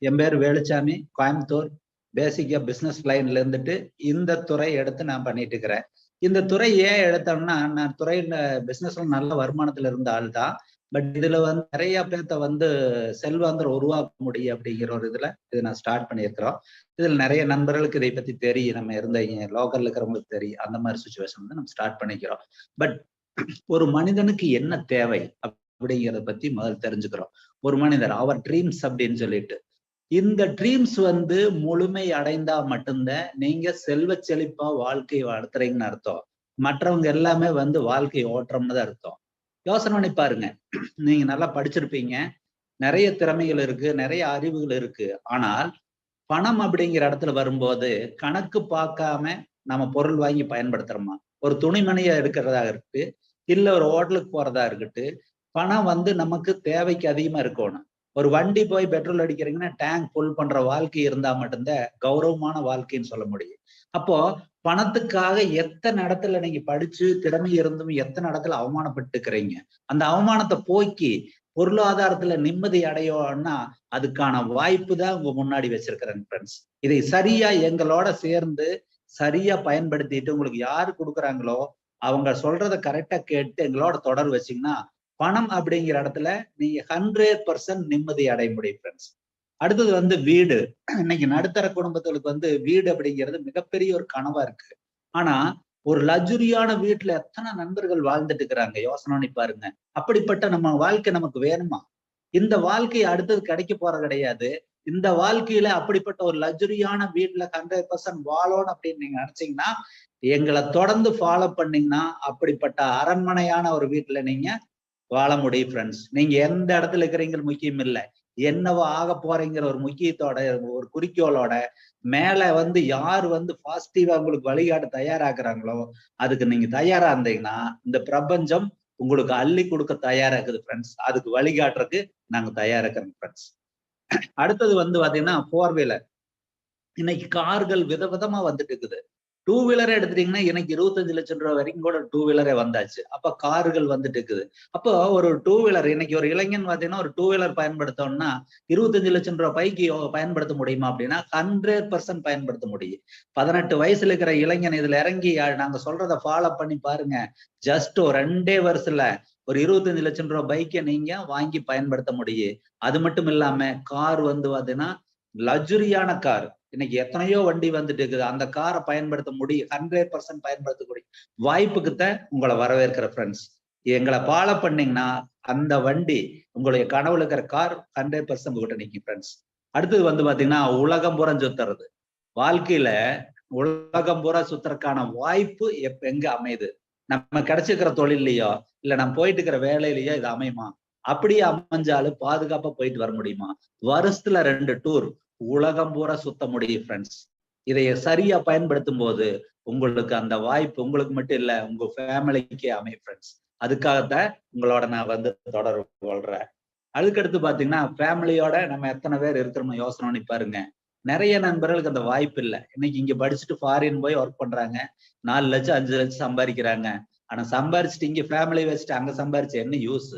என் பேர் வேலுச்சாமி, கோயம்புத்தூர். பேசிக்கா பிசினஸ் லைன்ல இருந்துட்டு இந்த துறை எடுத்து நான் பண்ணிட்டு இருக்கிறேன். இந்த துறை ஏன் எடுத்தோம்னா, நான் துறையில பிசினஸ்ல நல்ல வருமானத்துல இருந்த ஆள் தான். பட் இதுல வந்து நிறைய பேர்த்த வந்து செல்வாந்தர் உருவாக்க முடியும் அப்படிங்கிற ஒரு இதுல இது நான் ஸ்டார்ட் பண்ணியிருக்கிறோம். இதுல நிறைய நண்பர்களுக்கு இதை பத்தி தெரியும். நம்ம இருந்த லோக்கல்ல இருக்கிறவங்களுக்கு தெரியும். அந்த மாதிரி சுச்சுவேஷன் வந்து நம்ம ஸ்டார்ட் பண்ணிக்கிறோம். பட் ஒரு மனிதனுக்கு என்ன தேவை அப்படிங்கிறத பத்தி முதல்ல தெரிஞ்சுக்கிறோம். ஒரு மனிதர் அவர் ட்ரீம்ஸ் அப்படின்னு சொல்லிட்டு இந்த ட்ரீம்ஸ் வந்து முழுமை அடைந்தா மட்டும்தான் நீங்க செல்வ செழிப்பா வாழ்க்கையை வளர்த்துறீங்கன்னு அர்த்தம். மற்றவங்க எல்லாமே வந்து வாழ்க்கை ஓட்டுறோம்னு தான் அர்த்தம். யோசனை பண்ணி பாருங்க. நீங்க நல்லா படிச்சிருப்பீங்க, நிறைய திறமைகள் இருக்கு, நிறைய அறிவுகள் இருக்கு. ஆனால் பணம் அப்படிங்கிற இடத்துல வரும்போது கணக்கு பார்க்காம நம்ம பொருள் வாங்கி பயன்படுத்துறோமா? ஒரு துணிமணியை எடுக்கிறதா இருக்கு, இல்ல ஒரு ஹோட்டலுக்கு போறதா இருக்கட்டு, பணம் வந்து நமக்கு தேவைக்கு அதிகமா இருக்கணும். ஒரு வண்டி போய் பெட்ரோல் அடிக்கிறீங்கன்னா டேங்க் ஃபுல் பண்ற வாழ்க்கை இருந்தா மட்டும்தான் கௌரவமான வாழ்க்கைன்னு சொல்ல முடியும். அப்போ பணத்துக்காக எத்தனை இடத்துல நீங்க படிச்சு திறமை இருந்தும் எத்தனை இடத்துல அவமானப்பட்டுக்கிறீங்க. அந்த அவமானத்தை போக்கி பொருளாதாரத்துல நிம்மதி அடையோம்னா அதுக்கான வாய்ப்பு தான் உங்க முன்னாடி வச்சிருக்கிறேன் ஃப்ரெண்ட்ஸ். இதை சரியா எங்களோட சேர்ந்து சரியா பயன்படுத்திட்டு உங்களுக்கு யாரு கொடுக்குறாங்களோ அவங்க சொல்றத கரெக்டா கேட்டு எங்களோட தொடர் வச்சீங்கன்னா பணம் அப்படிங்கிற இடத்துல நீங்க 100% நிம்மதி அடைய முடியும் ஃப்ரெண்ட்ஸ். அடுத்தது வந்து வீடு. இன்னைக்கு நடுத்தர குடும்பங்களுக்கு வந்து வீடு அப்படிங்கிறது மிகப்பெரிய ஒரு கனவா இருக்கு. ஆனா ஒரு லக்ஸுரியான வீட்டுல எத்தனை நண்பர்கள் வாழ்ந்துட்டு இருக்கிறாங்க, யோசனை பண்ணி பாருங்க. அப்படிப்பட்ட நம்ம வாழ்க்கை நமக்கு வேணுமா? இந்த வாழ்க்கை அடுத்தது கிடைக்க போற கிடையாது. இந்த வாழ்க்கையில அப்படிப்பட்ட ஒரு லக்ஸுரியான வீட்டுல 100% வாழணும் அப்படின்னு நீங்க நினைச்சீங்கன்னா எங்களை தொடர்ந்து ஃபாலோ பண்ணீங்கன்னா அப்படிப்பட்ட அரண்மனையான ஒரு வீட்டுல நீங்க வாழ முடியும் ஃப்ரெண்ட்ஸ். நீங்க எந்த இடத்துல இருக்கிறீங்கிற முக்கியம் இல்லை, என்னவோ ஆக போறீங்கிற ஒரு முக்கியத்தோட ஒரு குறிக்கோளோட மேல வந்து யார் வந்து பாசிட்டிவா உங்களுக்கு வழிகாட்ட தயாராக்குறாங்களோ அதுக்கு நீங்க தயாரா இருந்தீங்கன்னா இந்த பிரபஞ்சம் உங்களுக்கு அள்ளி கொடுக்க தயாரா இருக்குது ஃப்ரெண்ட்ஸ். அதுக்கு வழிகாட்டுறதுக்கு நாங்க தயாரா இருக்கிறோம் ஃப்ரெண்ட்ஸ். அடுத்தது வந்து பாத்தீங்கன்னா 4 வீலர். இன்னைக்கு கார்கள் விதவிதமா வந்துட்டு இருக்குது. 2 வீலரை எடுத்துட்டீங்கன்னா எனக்கு 25 லட்சம் ரூபாய் வரைக்கும் கூட 2 வீலரே வந்தாச்சு. அப்ப கார்கள் வந்துட்டு இருக்குது. அப்போ ஒரு 2 வீலர் இன்னைக்கு ஒரு இளைஞன் பாத்தீங்கன்னா ஒரு 2 வீலர் பயன்படுத்தோம்னா 25 லட்சம் ரூபாய் பைக்கு பயன்படுத்த முடியுமா அப்படின்னா 100% பயன்படுத்த முடியும். 18 வயசுல இருக்கிற இளைஞன் இதுல இறங்கி நாங்க சொல்றத ஃபாலோ பண்ணி பாருங்க. ஜஸ்ட் ஒரு 2 வருஷத்துல ஒரு 25 லட்சம் ரூபாய் பைக்கை நீங்க வாங்கி பயன்படுத்த முடியும். அது மட்டும் இல்லாம கார் வந்து பாத்தீங்கன்னா லக்ஸுரியான கார். இன்னைக்கு எத்தனையோ வண்டி வந்துட்டு இருக்குது. அந்த காரை பயன்படுத்த முடியும், 100% பயன்படுத்தக்கூடிய வாய்ப்புக்குத்தான் உங்களை வரவேற்கிற ஃப்ரெண்ட்ஸ். எங்களை ஃபாலோ பண்ணீங்கன்னா அந்த வண்டி உங்களுடைய கனவுல இருக்கிற கார் 100% உங்ககிட்ட நிற்கும் ஃப்ரெண்ட்ஸ். அடுத்தது வந்து பாத்தீங்கன்னா உலகம் பூரா சுத்துறது. வாழ்க்கையில உலகம் பூரா சுத்துறதுக்கான வாய்ப்பு எங்க அமையுது? நம்ம கிடைச்சிருக்கிற தொழிலையோ இல்ல நம்ம போயிட்டு இருக்கிற வேலையிலயோ இது அமையுமா? அப்படியே அமைஞ்சாலும் பாதுகாப்பா போயிட்டு வர முடியுமா? வருஷத்துல 2 டூர் உலகம் பூரா சுத்த முடியும் ஃப்ரெண்ட்ஸ். இதைய சரியா பயன்படுத்தும் போது உங்களுக்கு அந்த வாய்ப்பு உங்களுக்கு மட்டும் இல்ல உங்க ஃபேமிலிக்கே அமையும் ஃப்ரெண்ட்ஸ். அதுக்காகத்தான் உங்களோட நான் வந்து தொடர்பு கொள்றேன். அதுக்கடுத்து பாத்தீங்கன்னா ஃபேமிலியோட நம்ம எத்தனை பேர் இருக்கிறோமோ யோசனை பண்ணி பாருங்க. நிறைய நண்பர்களுக்கு அந்த வாய்ப்பு இல்லை. இன்னைக்கு இங்க படிச்சுட்டு ஃபாரின் போய் ஒர்க் பண்றாங்க, 4 லட்சம் 5 லட்சம் சம்பாதிக்கிறாங்க. ஆனா சம்பாரிச்சுட்டு இங்க ஃபேமிலி வச்சுட்டு அங்க சம்பாரிச்சு என்ன யூஸ்?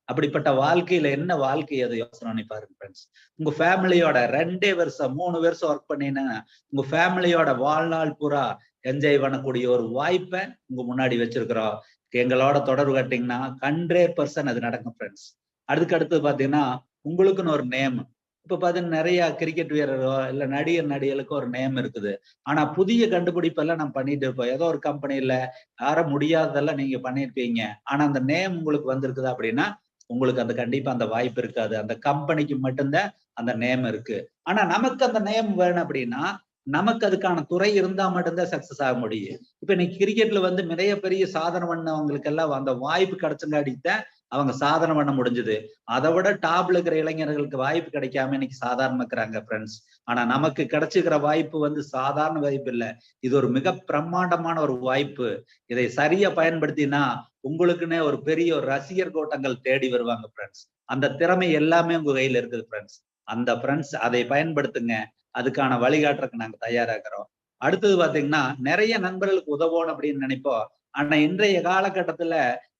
அப்படிப்பட்ட வாழ்க்கையில என்ன வாழ்க்கை அதை யோசனை பண்ணி பாருங்க ஃப்ரெண்ட்ஸ். உங்க ஃபேமிலியோட 2 வருஷம் 3 வருஷம் ஒர்க் பண்ணீங்கன்னா உங்க ஃபேமிலியோட வாழ்நாள் பூரா என்ஜாய் பண்ணக்கூடிய ஒரு வாய்ப்பை உங்க முன்னாடி வச்சிருக்கிறோம். எங்களோட தொடர்பு கட்டிங்கன்னா 100% அது நடக்கும் ஃப்ரெண்ட்ஸ். அதுக்கு பாத்தீங்கன்னா உங்களுக்குன்னு ஒரு நேம். இப்ப பாத்தீங்கன்னா நிறைய கிரிக்கெட் வீரரோ இல்ல நடிகர் நடிகளுக்கு ஒரு நேம் இருக்குது. ஆனா புதிய கண்டுபிடிப்பெல்லாம் நம்ம பண்ணிட்டு இருப்போம். ஏதோ ஒரு கம்பெனில யார முடியாததெல்லாம் நீங்க பண்ணிருப்பீங்க. ஆனா அந்த நேம் உங்களுக்கு வந்திருக்குதா அப்படின்னா உங்களுக்கு அந்த கண்டிப்பா அந்த வாய்ப்பு இருக்காது. அந்த கம்பெனிக்கு மட்டும்தான் அந்த நேம் இருக்கு. ஆனா நமக்கு அந்த நேம் வேணும் அப்படின்னா நமக்கு அதுக்கான துறை இருந்தா மட்டும்தான் சக்சஸ் ஆக முடியும். இப்ப இன்னைக்கு கிரிக்கெட்ல வந்து நிறைய பெரிய சாதனை பண்ணவங்களுக்கு எல்லாம் அந்த வாய்ப்பு கிடைச்சங்காடித்தான் அவங்க சாதனை பண்ண முடிஞ்சது. அதை விட டாப்ல இருக்கிற இளைஞர்களுக்கு வாய்ப்பு கிடைக்காம இன்னைக்கு சாதாரண இருக்கிறாங்க ஃப்ரெண்ட்ஸ். ஆனா நமக்கு கிடைச்சிக்கிற வாய்ப்பு வந்து சாதாரண வாய்ப்பு இல்லை. இது ஒரு மிக பிரம்மாண்டமான ஒரு வாய்ப்பு. இதை சரியா பயன்படுத்தினா உங்களுக்குன்னே ஒரு பெரிய ஒரு ரசிகர் கூட்டங்கள் தேடி வருவாங்க ஃப்ரெண்ட்ஸ். அந்த திறமை எல்லாமே உங்க கையில இருக்குது ஃப்ரெண்ட்ஸ். அந்த ஃப்ரெண்ட்ஸ் அதை பயன்படுத்துங்க. அதுக்கான வழிகாட்டுறதுக்கு நாங்க தயாராகிறோம். அடுத்தது பாத்தீங்கன்னா நிறைய நண்பர்களுக்கு உதவணும் அப்படின்னு நினைப்போம். ஆனா இன்றைய காலகட்டத்துல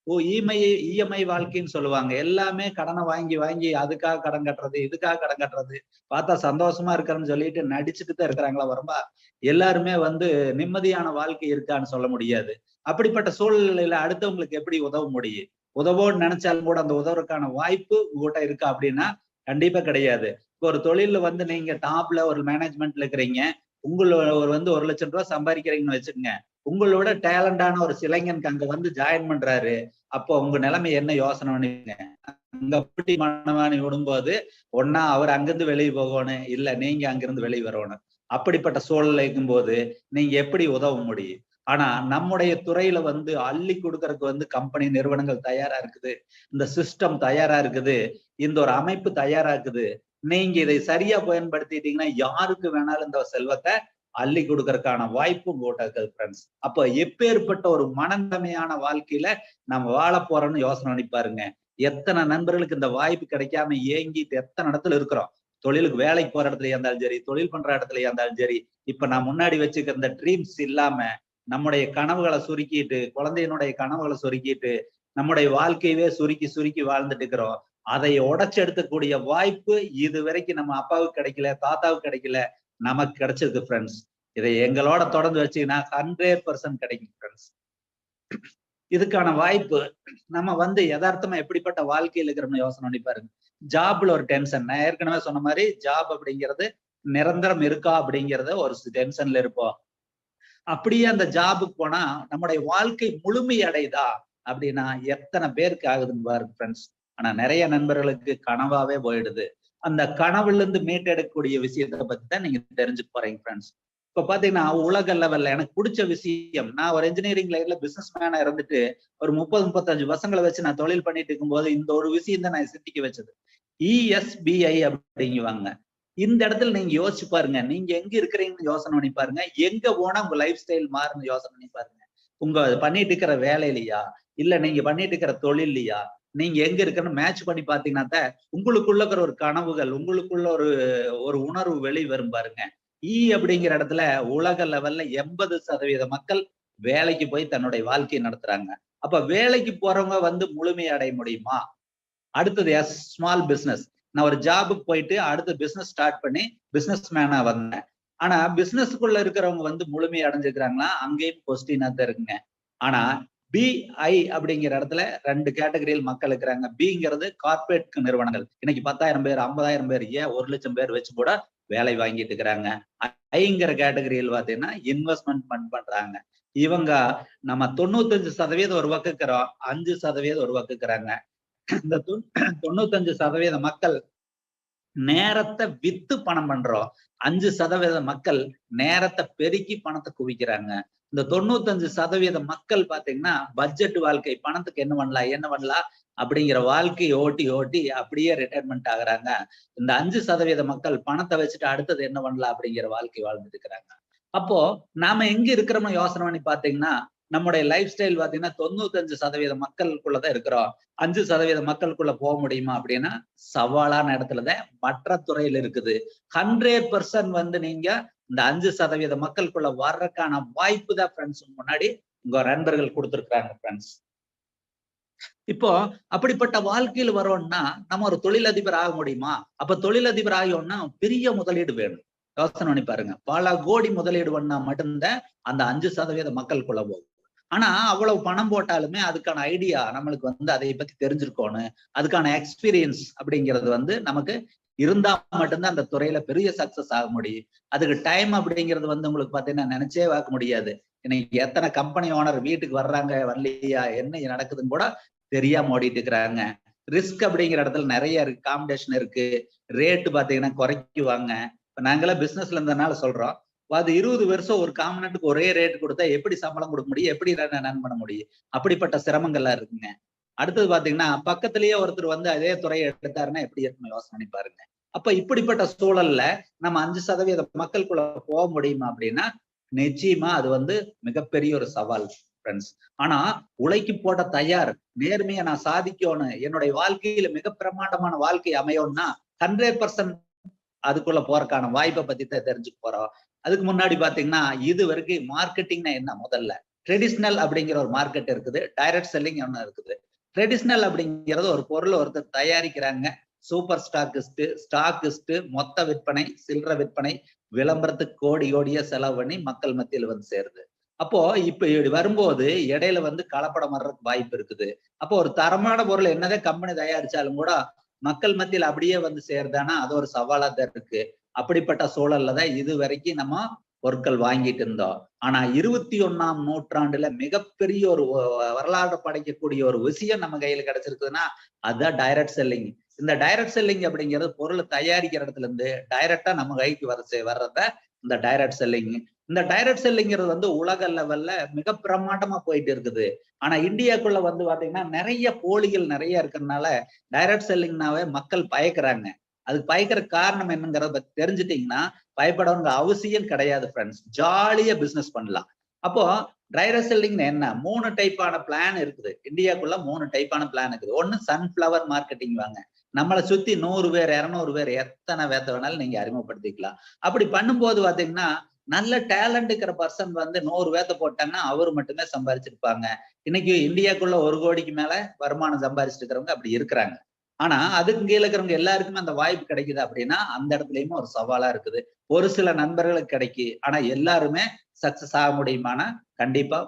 இஎம்ஐ வாழ்க்கைன்னு சொல்லுவாங்க. எல்லாமே கடனை வாங்கி வாங்கி அதுக்காக கடன் கட்டுறது, இதுக்காக கடன் கட்டுறது. பார்த்தா சந்தோஷமா இருக்கிறேன்னு சொல்லிட்டு நடிச்சுட்டு தான் இருக்கிறாங்களா வரும்பா. எல்லாருமே வந்து நிம்மதியான வாழ்க்கை இருக்கான்னு சொல்ல முடியாது. அப்படிப்பட்ட சூழ்நிலையில அடுத்தவங்களுக்கு எப்படி உதவ முடியும்? உதவோன்னு நினைச்சாலும் கூட அந்த உதவுறதுக்கான வாய்ப்பு உங்ககிட்ட இருக்கா அப்படின்னா கண்டிப்பா கிடையாது. இப்போ ஒரு தொழில்ல வந்து நீங்க டாப்ல ஒரு மேனேஜ்மெண்ட்ல இருக்கிறீங்க. ஒரு வந்து 1,00,000 ரூபாய் சம்பாதிக்கிறீங்கன்னு வச்சுக்கோங்க. உங்களோட டேலண்டான ஒரு இளைஞனுக்கு அங்க வந்து ஜாயின் பண்றாரு. அப்போ உங்க நிலைமை என்ன யோசனை பண்ணுவீங்க? அங்க போட்டி மனவாணி விடும்போது ஒன்னா அவர் அங்கிருந்து வெளியே போகணும், இல்ல நீங்க அங்கிருந்து வெளியே வரணும். அப்படிப்பட்ட சூழல் இருக்கும்போது நீங்க எப்படி உதவ முடியும்? ஆனா நம்முடைய துறையில வந்து அள்ளி கொடுக்கறதுக்கு வந்து கம்பெனி நிறுவனங்கள் தயாரா இருக்குது. இந்த சிஸ்டம் தயாரா இருக்குது. இந்த ஒரு அமைப்பு தயாரா இருக்குது. நீங்க இதை சரியா பயன்படுத்திட்டீங்கன்னா யாருக்கு வேணாலும் இந்த செல்வத்தை அள்ளி கொடுக்கறதுக்கான வாய்ப்பு உங்ககிட்ட இருக்குது ஃப்ரெண்ட்ஸ். அப்ப எப்பேற்பட்ட ஒரு மனந்தமையான வாழ்க்கையில நம்ம வாழ போறோம்னு யோசனை பண்ணி பாருங்க. எத்தனை நண்பர்களுக்கு இந்த வாய்ப்பு கிடைக்காம ஏங்கிட்டு எத்தனை இடத்துல இருக்கிறோம். தொழிலுக்கு வேலைக்கு போற இடத்துலயா இருந்தாலும் சரி, தொழில் பண்ற இடத்துலயா இருந்தாலும் சரி. இப்ப நான் முன்னாடி வச்சுக்கிற இந்த ட்ரீம்ஸ் இல்லாம நம்முடைய கனவுகளை சுருக்கிட்டு, குழந்தையினுடைய கனவுகளை சுருக்கிட்டு, நம்முடைய வாழ்க்கையவே சுருக்கி சுருக்கி வாழ்ந்துட்டு இருக்கிறோம். அதை உடைச்சு எடுக்கக்கூடிய வாய்ப்பு இது வரைக்கும் நம்ம அப்பாவுக்கு கிடைக்கல, தாத்தாவுக்கு கிடைக்கல, நமக்கு கிடைச்சிருக்கு ஃப்ரெண்ட்ஸ். இதை எங்களோட தொடர்ந்து வச்சீங்கன்னா 100% கிடைக்கும் ஃப்ரெண்ட்ஸ். இதுக்கான வாய்ப்பு நம்ம வந்து யதார்த்தமா எப்படிப்பட்ட வாழ்க்கையில் இருக்கிறோம்னு யோசனை பண்ணி பாருங்க. ஜாப்ல ஒரு டென்ஷன். நான் ஏற்கனவே சொன்ன மாதிரி ஜாப் அப்படிங்கிறது நிரந்தரம் இருக்கா அப்படிங்கிறத ஒரு டென்ஷன்ல இருப்போம். அப்படியே அந்த ஜாபுக்கு போனா நம்முடைய வாழ்க்கை முழுமை அடையுதா அப்படின்னா எத்தனை பேருக்கு ஆகுதுன்னு பாருங்க ஃப்ரெண்ட்ஸ். ஆனா நிறைய நண்பர்களுக்கு கனவாவே போயிடுது. அந்த கனவுல இருந்து மீட்டெடுக்கக்கூடிய விஷயத்தை பத்தி தான் நீங்க தெரிஞ்சு போறீங்க ஃப்ரெண்ட்ஸ். இப்ப பாத்தீங்கன்னா உலக லெவல்ல எனக்கு பிடிச்ச விஷயம், நான் ஒரு இன்ஜினியரிங் லைன்ல பிசினஸ் மேனா இருந்துட்டு ஒரு 30-35 வருஷங்களை வச்சு நான் தொழில் பண்ணிட்டு இருக்கும்போது இந்த ஒரு விஷயம் தான் நான் சிந்திக்க வச்சது. ESBI அப்படிங்குவாங்க. இந்த இடத்துல நீங்க யோசிச்சு பாருங்க. நீங்க எங்க இருக்கிறீங்கன்னு யோசனை பண்ணி பாருங்க. எங்க போனா உங்க லைஃப் ஸ்டைல் மாறுன்னு யோசனை பண்ணி பாருங்க. உங்க பண்ணிட்டு இருக்கிற வேலையிலயா, இல்ல நீங்க பண்ணிட்டு இருக்கிற தொழில்லையா, நீங்க எங்க இருக்குன்னு மேட்ச் பண்ணி பாத்தீங்கன்னா உங்களுக்குள்ள இருக்கிற ஒரு கனவுகள், உங்களுக்குள்ள ஒரு ஒரு உணர்வு வெளி வரும் பாருங்க. அப்படிங்கிற இடத்துல உலக லெவல்ல 80% மக்கள் வேலைக்கு போய் தன்னுடைய வாழ்க்கையை நடத்துறாங்க. அப்ப வேலைக்கு போறவங்க வந்து முழுமை அடைய முடியுமா? அடுத்தது ஸ்மால் பிசினஸ். நான் ஒரு ஜாபுக்கு போயிட்டு அடுத்த பிசினஸ் ஸ்டார்ட் பண்ணி பிசினஸ் மேனா வந்தேன். ஆனா பிசினஸ்க்குள்ள இருக்கிறவங்க வந்து முழுமை அடைஞ்சிருக்கிறாங்களா? அங்கேயும் கொஸ்டினா தான் இருக்குங்க. ஆனா BI அப்படிங்கிற இடத்துல 2 கேட்டகரியில் மக்கள் இருக்கிறாங்க. பிங்கிறது கார்பரேட் நிறுவனங்கள். இன்னைக்கு 10,000 பேர், 50,000 பேர், ஏன் 1,00,000 பேர் வச்சு கூட வேலை வாங்கிட்டு இருக்கிறாங்க. ஐங்கிற கேட்டகரியில் பாத்தீங்கன்னா இன்வெஸ்ட்மெண்ட் பண்றாங்க. இவங்க நம்ம 95% ஒரு பக்கம் இருக்கிறோம், 5% ஒரு பக்கம் இருக்கிறாங்க. இந்த 95% மக்கள் நேரத்தை வித்து பணம் பண்றோம். 5% மக்கள் நேரத்தை பெருக்கி பணத்தை குவிக்கிறாங்க. இந்த 95% மக்கள் பாத்தீங்கன்னா பட்ஜெட் வாழ்க்கை, பணத்துக்கு என்ன பண்ணலாம் அப்படிங்கிற வாழ்க்கையை ஓட்டி ஓட்டி அப்படியே ரிட்டையர்மெண்ட் ஆகுறாங்க. இந்த 5% மக்கள் பணத்தை வச்சுட்டு அடுத்தது என்ன பண்ணலாம் அப்படிங்கிற வாழ்க்கை வாழ்ந்துட்டு இருக்கிறாங்க. அப்போ நாம எங்க இருக்கிறோம்னு யோசனை பண்ணி பாத்தீங்கன்னா நம்முடைய லைஃப் ஸ்டைல் பாத்தீங்கன்னா 95% மக்களுக்குள்ளதான் இருக்கிறோம். 5% மக்களுக்குள்ள போக முடியுமா அப்படின்னா சவாலான இடத்துலதான் மற்ற துறையில இருக்குது. 100% வந்து நீங்க இந்த 5% மக்களுக்குள்ள வர்றதுக்கான வாய்ப்பு தான் ஃப்ரெண்ட்ஸ் முன்னாடி உங்க நண்பர்கள் கொடுத்துருக்காங்க ஃப்ரெண்ட்ஸ். இப்போ அப்படிப்பட்ட வாழ்க்கையில் வரோம்னா நம்ம ஒரு தொழிலதிபர் ஆக முடியுமா? அப்ப தொழிலதிபர் ஆகியோம்னா பெரிய முதலீடு வேணும். யோசனை பண்ணி பாருங்க. பல கோடி முதலீடு பண்ணா மட்டும்தான் அந்த 5% மக்களுக்குள்ள போகும். ஆனா அவ்வளவு பணம் போட்டாலுமே அதுக்கான ஐடியா நம்மளுக்கு வந்து அதை பத்தி தெரிஞ்சிருக்கணும். அதுக்கான எக்ஸ்பீரியன்ஸ் அப்படிங்கிறது வந்து நமக்கு இருந்தா மட்டும்தான் அந்த துறையில பெரிய சக்சஸ் ஆக முடியும். அதுக்கு டைம் அப்படிங்கிறது வந்து உங்களுக்கு பாத்தீங்கன்னா நினைச்சே பார்க்க முடியாது. இன்னைக்கு எத்தனை கம்பெனி ஓனர் வீட்டுக்கு வர்றாங்க, வரலையா, என்ன நடக்குதுன்னு கூட தெரியாம ஓடிட்டு இருக்கிறாங்க. ரிஸ்க் அப்படிங்கிற இடத்துல நிறைய இருக்கு, காம்படிஷன் இருக்கு. ரேட்டு பாத்தீங்கன்னா குறைக்குவாங்க. இப்ப நாங்களாம் பிசினஸ்ல இருந்ததுனால சொல்றோம். அது 20 வருஷம் ஒரு காம்பனண்ட்டுக்கு ஒரே ரேட் கொடுத்தா எப்படி சம்பளம் கொடுக்க முடியும், எப்படி ரன் பண்ண முடியும்? அப்படிப்பட்ட சிரமங்கள்லாம் இருக்குங்க. அடுத்தது பாத்தீங்கன்னா பக்கத்திலேயே ஒருத்தர் வந்து அதே துறையை எடுத்தாருன்னா எப்படி இருக்குன்னு யோசனை பண்ணி பாருங்க. அப்ப இப்படிப்பட்ட சூழல்ல நம்ம 5% மக்களுக்குள்ள போக முடியுமா அப்படின்னா நிச்சயமா அது வந்து மிகப்பெரிய ஒரு சவால் ஃப்ரெண்ட்ஸ். ஆனா உழைக்கு போட தயார், நேர்மையா நான் சாதிக்கணும், என்னுடைய வாழ்க்கையில மிக பிரமாண்டமான வாழ்க்கை அமையும்னா 100% அதுக்குள்ள போறதுக்கான வாய்ப்பை பத்தி தான் தெரிஞ்சுக்க போறோம். அதுக்கு முன்னாடி பாத்தீங்கன்னா இது வரைக்கும் மார்க்கெட்டிங்னா என்ன முதல்ல ட்ரெடிஷ்னல் அப்படிங்கிற ஒரு மார்க்கெட் இருக்குது, டைரக்ட் செல்லிங் ஒண்ணு இருக்குது. ட்ரெடிஷ்னல் அப்படிங்கிறது ஒரு பொருள் ஒருத்தர் தயாரிக்கிறாங்க, சூப்பர் ஸ்டாக்கிஸ்ட், மொத்த விற்பனை, சில்லறை விற்பனை, விளம்பரத்துக்கு கோடி கோடியா செலவு பண்ணி மக்கள் மத்தியில வந்து சேருது. அப்போ இப்ப வரும்போது இடையில வந்து கலப்படம் வர்றதுக்கு வாய்ப்பு இருக்குது. அப்போ ஒரு தரமான பொருள் என்னதான் கம்பெனி தயாரிச்சாலும் கூட மக்கள் மத்தியில அப்படியே வந்து சேருதானா அது ஒரு சவாலா தான் இருக்கு. அப்படிப்பட்ட சூழல்ல தான் இது வரைக்கும் நம்ம பொருட்கள் வாங்கிட்டு இருந்தோம். ஆனா 21ஆம் நூற்றாண்டுல மிகப்பெரிய ஒரு வரலாறு படைக்கக்கூடிய ஒரு விஷயம் நம்ம கையில கிடைச்சிருக்குதுன்னா அதுதான் டைரக்ட் செல்லிங். இந்த டைரக்ட் செல்லிங் அப்படிங்கிறது பொருளை தயாரிக்கிற இடத்துல இருந்து டைரக்டா நம்ம கைக்கு வர்றத இந்த டைரக்ட் செல்லிங். இந்த டைரக்ட் செல்லிங்கிறது வந்து உலக லெவல்ல மிக பிரமாண்டமா போயிட்டு இருக்குது. ஆனா இந்தியாக்குள்ள வந்து பாத்தீங்கன்னா நிறைய போலிகள் நிறைய இருக்கிறதுனால டைரக்ட் செல்லிங்னாவே மக்கள் பயக்கிறாங்க. அதுக்கு பயக்கிற காரணம் என்னங்கிறத பத்தி தெரிஞ்சுட்டீங்கன்னா பயப்படணுங்கிற அவசியம் கிடையாது ஃப்ரெண்ட்ஸ். ஜாலியா பிசினஸ் பண்ணலாம். அப்போ டைரக்ட் செல்லிங் என்ன 3 டைப்பான பிளான் இருக்குது. இந்தியாக்குள்ள 3 டைப்பான பிளான் இருக்குது. ஒண்ணு சன்ஃபிளவர் மார்க்கெட்டிங் வாங்க. நம்மளை சுத்தி 100 பேர் 200 பேர் எத்தனை வேத்த வேணாலும் நீங்க அறிமுகப்படுத்திக்கலாம். அப்படி பண்ணும்போது பாத்தீங்கன்னா நல்ல டேலண்ட் இருக்கிற பர்சன் வந்து 100 வேத்த போட்டாங்கன்னா அவரு மட்டுமே சம்பாதிச்சிருப்பாங்க. இன்னைக்கு இந்தியாக்குள்ள 1 கோடிக்கு மேல வருமானம் சம்பாதிச்சுட்டு இருக்கிறவங்க அப்படி இருக்கிறாங்க. ஆனா அதுக்கு கீழே இருக்கிறவங்க எல்லாருக்குமே அந்த வாய்ப்பு கிடைக்குது அப்படின்னா அந்த இடத்துலயுமே ஒரு சவாலா இருக்குது. ஒரு சில நண்பர்களுக்கு கிடைக்கு, ஆனா எல்லாருமே சக்சஸ் ஆக முடியுமானா கண்டிப்பா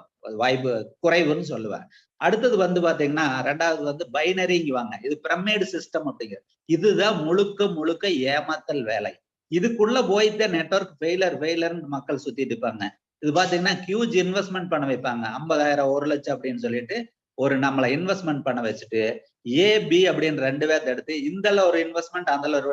வாய்ப்பு குறைவுன்னு சொல்லுவேன். அடுத்தது வந்து பாத்தீங்கன்னா 2வது வந்து பைனரிங்குவாங்க. இது பிரமிட் சிஸ்டம் அப்படிங்கிற இதுதான் முழுக்க முழுக்க ஏமாத்தல் வேலை. இதுக்குள்ள போயிட்டு நெட்வொர்க் ஃபெயிலர்னு மக்கள் சுத்திட்டு இருப்பாங்க. இது பாத்தீங்கன்னா ஹியூஜ் இன்வெஸ்ட்மெண்ட் பண்ண வைப்பாங்க. 50,000 1 லட்சம் அப்படின்னு சொல்லிட்டு ஒரு நம்மளை இன்வெஸ்ட்மெண்ட் பண்ண வச்சுட்டு ஏபி அப்படின்னு 2 பேர்த்த எடுத்து இந்தல ஒரு இன்வெஸ்ட்மெண்ட் அதுல ஒரு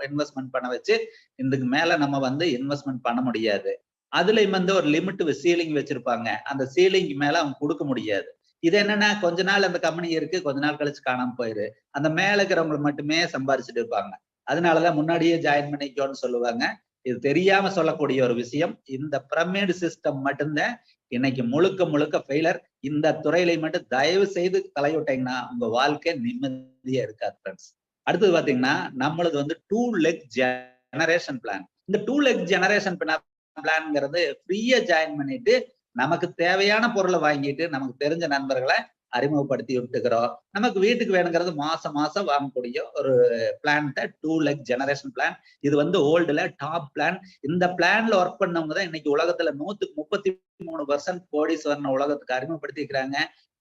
இன்வெஸ்ட்மெண்ட் பண்ண வச்சு இதுக்கு மேல நம்ம வந்து இன்வெஸ்ட்மெண்ட் பண்ண முடியாது. அதுலயும் வந்து ஒரு லிமிட் சீலிங் வச்சிருப்பாங்க. அந்த சீலிங் மேல அவங்க கொடுக்க முடியாது. இது என்னன்னா கொஞ்ச நாள் அந்த கம்பெனி இருக்கு, கொஞ்ச நாள் கழிச்சு காணாம போயிரு. அந்த மேல இருக்கிறவங்க மட்டுமே சம்பாரிச்சுட்டு இருப்பாங்க. அதனாலதான் முன்னாடியே ஜாயின் பண்ணிக்கோன்னு சொல்லுவாங்க. இது தெரியாம சொல்லக்கூடிய ஒரு விஷயம். இந்த பிரமிட் சிஸ்டம் மட்டும்தான் இன்னைக்கு முழுக்க முழுக்க ஃபெயிலர். இந்த துறையில மட்டும் தயவு செய்து தலைவிட்டீங்கன்னா உங்க வாழ்க்கை நிம்மதியா இருக்காது ஃப்ரெண்ட்ஸ். அடுத்தது பாத்தீங்கன்னா நம்மளது வந்து 2 லெக் ஜெனரேஷன் பிளான். இந்த 2 லெக் ஜெனரேஷன் பிளான்ங்கிறது ஃப்ரீயா ஜாயின் பண்ணிட்டு நமக்கு தேவையான பொருளை வாங்கிட்டு நமக்கு தெரிஞ்ச நண்பர்களை அறிமுகப்படுத்தி விட்டுக்கிறோம். நமக்கு வீட்டுக்கு வேணுங்கிறது மாசம் மாசம் வாங்கக்கூடிய ஒரு பிளான் தான் 2 லெக் ஜெனரேஷன் பிளான். இது வந்து ஓல்டுல டாப் பிளான். இந்த பிளான்ல ஒர்க் பண்ணவங்க தான் இன்னைக்கு உலகத்துல 133% கோடீஸ்வரன் உலகத்துக்கு அறிமுகப்படுத்திக்கிறாங்க.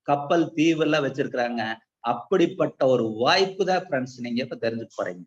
கப்பல் தீவு எல்லாம் வச்சிருக்கிறாங்க. அப்படிப்பட்ட ஒரு வாய்ப்பு தான் ஃப்ரெண்ட்ஸ் நீங்க இப்ப தெரிஞ்சுக்க போறீங்க.